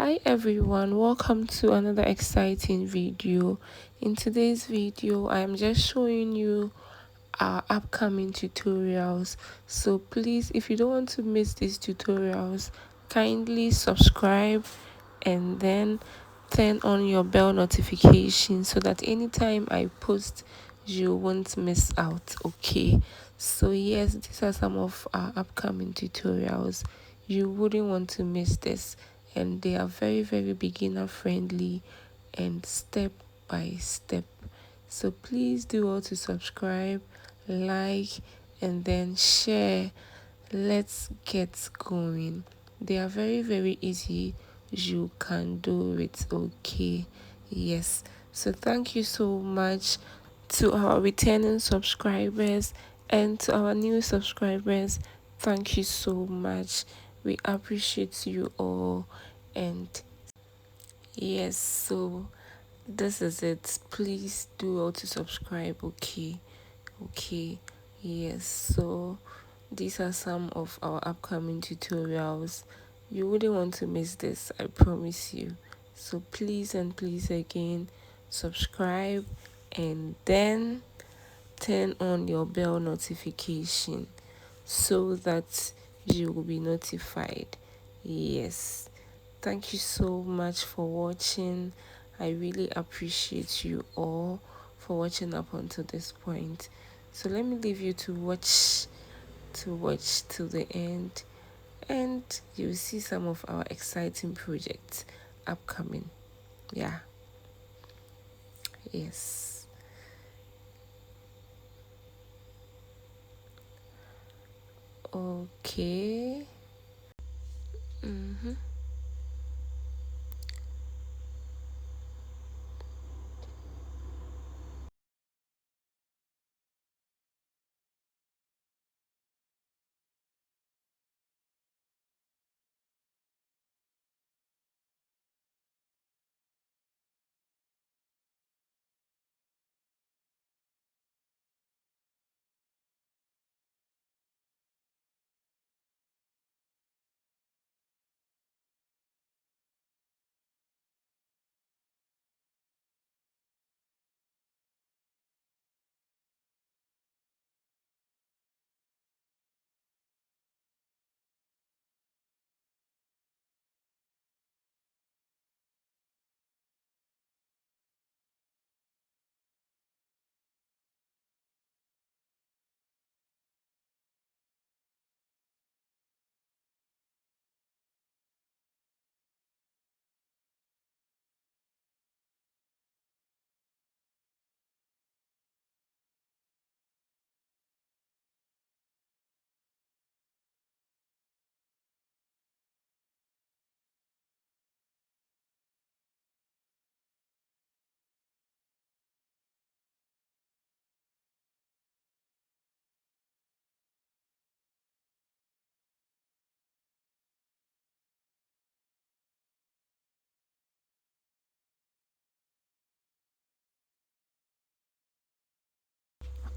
Hi everyone, welcome to another exciting video. In today's video I am just showing you our upcoming tutorials, so please, if you don't want to miss these tutorials, kindly subscribe and then turn on your bell notification so that anytime I post you won't miss out. Okay, so yes, these are some of our upcoming tutorials. You wouldn't want to miss this, and they are very beginner friendly and step by step. So please do all to subscribe, like, and then share. Let's get going. They are very easy. You can do it. Okay, yes. So thank you so much to our returning subscribers and to our new subscribers. Thank you so much. We appreciate you all. And yes, so this is it. Please do all to subscribe. Okay, yes. So these are some of our upcoming tutorials. You wouldn't want to miss this, I promise you. So please and please again, subscribe and then turn on your bell notification so that you will be notified. Yes, thank you so much for watching. I really appreciate you all for watching up until this point. So let me leave you to watch till the end, and you'll see some of our exciting projects upcoming. Yeah, yes. Okay. Mm-hmm.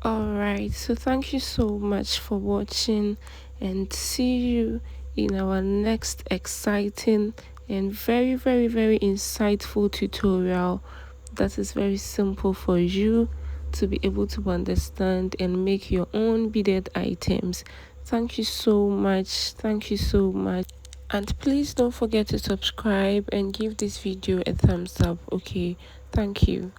Alright, so thank you so much for watching, and see you in our next exciting and very insightful tutorial that is very simple for you to be able to understand and make your own beaded items. Thank you so much. Thank you so much. And please don't forget to subscribe and give this video a thumbs up. Okay, thank you.